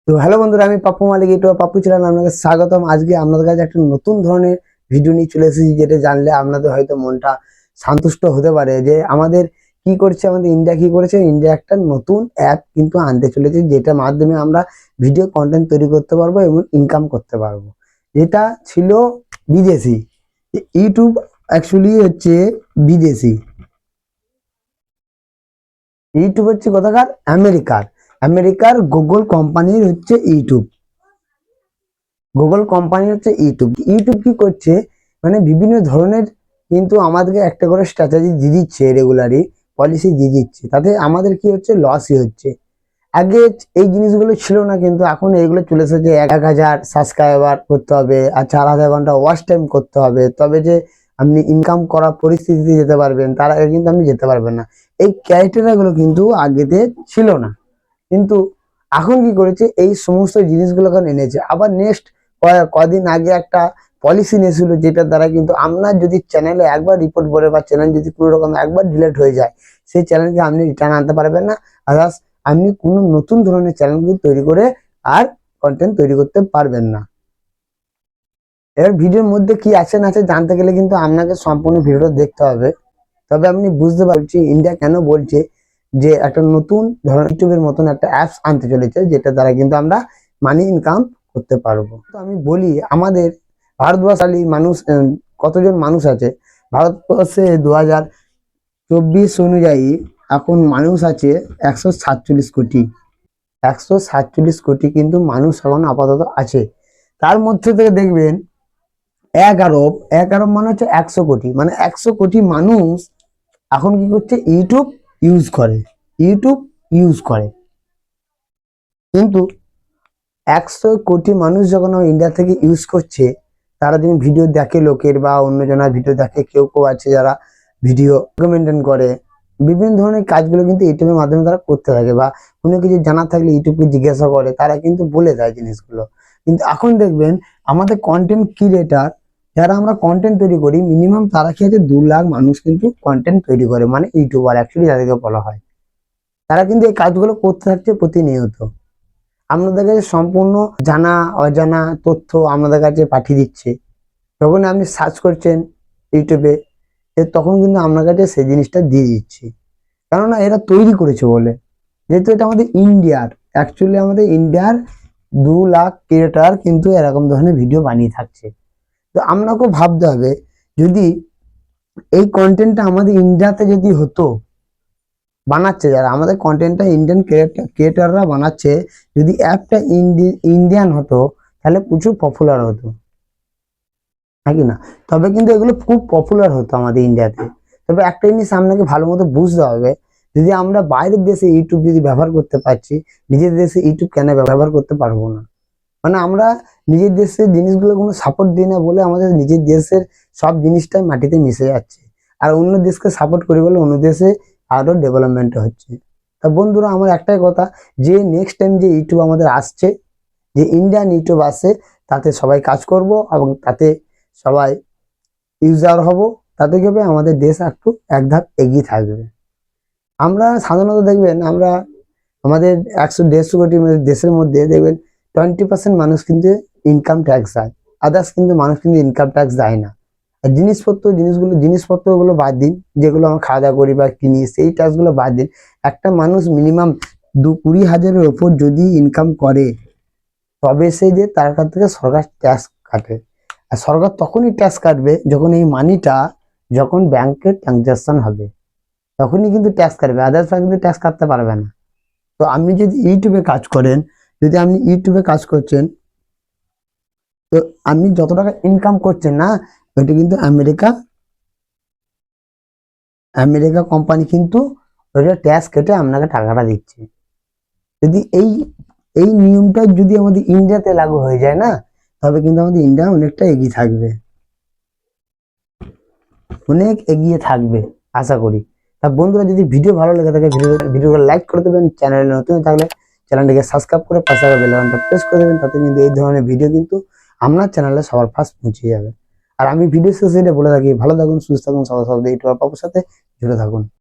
তো হ্যালো বন্ধুরা, আমি পাপ্পু মালিক, ইউটিউব পাপ্পু চ্যানেলে আপনাকে স্বাগতম। আজকে আপনাদের কাছে একটা নতুন ধরনের ভিডিও নিয়ে চলে এসেছি, যেটা জানলে আপনাদের হয়তো মনটা সন্তুষ্ট হতে পারে যে আমাদের কি করছে, আমাদের ইন্ডিয়া কি করেছে। ইন্ডিয়া একটা নতুন অ্যাপ কিন্তু আনতে চলেছে, যেটার মাধ্যমে আমরা ভিডিও কন্টেন্ট তৈরি করতে পারবো এবং ইনকাম করতে পারবো। যেটা ছিল বিদেশি, ইউটিউব অ্যাকচুয়ালি হচ্ছে বিদেশি। ইউটিউব হচ্ছে কোথাকার? আমেরিকার। আমেরিকার গুগল কোম্পানির হচ্ছে ইউটিউব। গুগল কোম্পানি হচ্ছে ইউটিউব। ইউটিউব কি করছে, মানে বিভিন্ন ধরনের কিন্তু আমাদেরকে একটা করে স্ট্র্যাটেজি দিয়ে দিচ্ছে, রেগুলারই পলিসি দিয়ে দিচ্ছে। তাতে আমাদের কি হচ্ছে, লসই হচ্ছে। আগে এই জিনিসগুলো ছিল না, কিন্তু এখন এইগুলো চলে এসেছে। 1,000 সাবস্ক্রাইবার করতে হবে আর 4,000 ঘন্টা ওয়াচ টাইম করতে হবে, তবে যে আপনি ইনকাম করার পরিস্থিতিতে যেতে পারবেন। তার আগে কিন্তু আপনি যেতে পারবেন না। এই ক্রাইটেরিয়া গুলো কিন্তু আগেতে ছিল না, কিন্তু এখন কি করেছে, এই সমস্ত জিনিসগুলো এখন এনেছে। আবার নেক্সট কদিন আগে একটা পলিসি নিয়েছিল, যেটার দ্বারা কিন্তু আপনার যদি চ্যানেলে একবার রিপোর্ট করে বা চ্যানেল যদি কোনো রকম একবার ডিলিট হয়ে যায়, সেই চ্যানেলকে আপনি রিটার্ন আনতে পারবেন না। আদার্স আপনি কোনো নতুন ধরনের চ্যানেল তৈরি করে আর কন্টেন্ট তৈরি করতে পারবেন না। এবার ভিডিওর মধ্যে কি আছে না আছে জানতে গেলে কিন্তু আপনাকে সম্পূর্ণ ভিডিওটা দেখতে হবে, তবে আপনি বুঝতে পারছি ইন্ডিয়া কেন বলছে যে একটা নতুন ধরনের ইউটিউবের মতন একটা অ্যাপস আনতে চলেছে, যেটা দ্বারা কিন্তু আমরা মানি ইনকাম করতে পারবো। তো আমি বলি, আমাদের ভারতবর্ষালী মানুষ কতজন মানুষ আছে ভারতবর্ষে? 2024 অনুযায়ী এখন মানুষ আছে 147 কোটি। 147 কোটি কিন্তু মানুষ এখন আপাতত আছে। তার মধ্যে থেকে দেখবেন 1 আরব, 1 আরব মানে হচ্ছে 100 কোটি, মানে 100 কোটি মানুষ এখন কি করছে, ইউটিউব ইউজ করে। ইউটিউব ইউজ করে, কিন্তু 100 কোটি মানুষ যখন ইন্ডিয়া থেকে ইউজ করছে, তারা যখন ভিডিও দেখে লোকের বা অন্যজনের ভিডিও দেখে, কেউ কেউ আছে যারা ভিডিও মেনটেন করে, বিভিন্ন ধরনের কাজগুলো কিন্তু ইউটিউবের মাধ্যমে তারা করতে থাকে, বা কোনো কিছু জানা থাকলে ইউটিউবকে জিজ্ঞাসা করে, তারা কিন্তু বলে দেয় জিনিসগুলো। কিন্তু এখন দেখবেন আমাদের কন্টেন্ট ক্রিয়েটার, যারা আমরা কন্টেন্ট তৈরি করি, মিনিমাম তারা কি আছে, 2 লাখ মানুষ কিন্তু কন্টেন্ট তৈরি করে, মানে ইউটিউবার অ্যাকচুয়ালি যাদেরকে বলা হয়। তারা কিন্তু এই কাজগুলো করতে থাকছে প্রতিনিয়ত। আপনাদের কাছে সম্পূর্ণ জানা অজানা তথ্য আপনাদের কাছে পাঠিয়ে দিচ্ছে। যখন আপনি সার্চ করছেন ইউটিউবে, তখন কিন্তু আপনার কাছে সেই জিনিসটা দিয়ে দিচ্ছে, কেননা এরা তৈরি করেছে বলে। যেহেতু এটা আমাদের ইন্ডিয়ার, অ্যাকচুয়ালি আমাদের ইন্ডিয়ার 2 লাখ ক্রিয়েটার কিন্তু এরকম ধরনের ভিডিও বানিয়ে থাকছে। তো আপনাকেও ভাবতে হবে, যদি এই কন্টেন্টটা আমাদের ইন্ডিয়াতে যদি হতো, বানাচ্ছে যারা আমাদের কন্টেন্টটা, ইন্ডিয়ান ক্রিয়েটাররা বানাচ্ছে, যদি অ্যাপটা ইন্ডিয়ান হতো, তাহলে প্রচুর পপুলার হতো, নাকি না? তবে কিন্তু এগুলো খুব পপুলার হতো আমাদের ইন্ডিয়াতে। তবে একটা জিনিস আপনাকে ভালো মতো বুঝতে হবে, যদি আমরা বাইরের দেশে ইউটিউব যদি ব্যবহার করতে পারছি, নিজের দেশে ইউটিউব কেন ব্যবহার করতে পারবো না? মানে আমরা নিজের দেশের জিনিসগুলো কোনো সাপোর্ট দিই না বলে আমাদের নিজের দেশের সব জিনিসটাই মাটিতে মিশে যাচ্ছে, আর অন্য দেশকে সাপোর্ট করি বলে অন্য দেশে আরো ডেভেলপমেন্ট হচ্ছে। তা বন্ধুরা, আমার একটাই কথা, যে নেক্সট টাইম যে ইউটিউব আমাদের আসছে, যে ইন্ডিয়ান ইউটিউব আসছে, তাতে সবাই কাজ করব এবং তাতে সবাই ইউজার হব। তাতে কি হবে, আমাদের দেশ একটু এক ধাপ এগিয়ে থাকবে। আমরা সাধারণত দেখবেন, আমরা আমাদের 100-150 কোটি দেশের মধ্যে দেখবেন 20% মানুষ কিন্তু ইনকাম ট্যাক্স দেয়, আদার্স কিন্তু মানুষ কিন্তু ইনকাম ট্যাক্স দেয় না। আর জিনিসপত্রগুলো বাদ দিন, যেগুলো আমরা খাওয়া দাওয়া করি বা কিনি, সেই ট্যাক্সগুলো বাদ দিন। একটা মানুষ মিনিমাম 20,000-এর ওপর যদি ইনকাম করে, তবে সে যে তার কাছ থেকে সরকার ট্যাক্স কাটে। আর সরকার তখনই ট্যাক্স কাটবে যখন এই মানিটা, যখন ব্যাংকে ট্রানজাকশন হবে, তখনই কিন্তু ট্যাক্স কাটবে, আদার্স কিন্তু ট্যাক্স কাটতে পারবে না। তো আপনি যদি ইউটিউবে কাজ করেন, যদি আপনি ইউটিউবে কাজ করছেন, তো আপনি যত টাকা ইনকাম করছেন না, ওইটা কিন্তু আমেরিকা আমেরিকা কোম্পানি কিন্তু ওইটা ট্যাক্স কেটে আপনাকে টাকাটা দিচ্ছে। যদি এই এই নিয়মটা যদি আমাদের ইন্ডিয়াতে লাগু হয়ে যায় না, তবে কিন্তু আমাদের ইন্ডিয়া অনেকটা এগিয়ে থাকবে, অনেক এগিয়ে থাকবে আশা করি। তা বন্ধুরা, যদি ভিডিও ভালো লেগে থাকে, ভিডিওটা লাইক করে দেবেন, চ্যানেলে নতুন থাকলে চ্যানেলটিকে সাবস্ক্রাইব করে পাশে বেল আইকনটা প্রেস করে দেবেন। তাতে কিন্তু এই ধরনের ভিডিও কিন্তু আপনার চ্যানেলে সবার ফার্স্ট পৌঁছে যাবে। আর আমি ভিডিও শেষে এটা বলে থাকি, ভালো থাকুন, সুস্থ থাকুন, সবার সাথে ইউটিউব পাপুর সাথে জুড়ে থাকুন।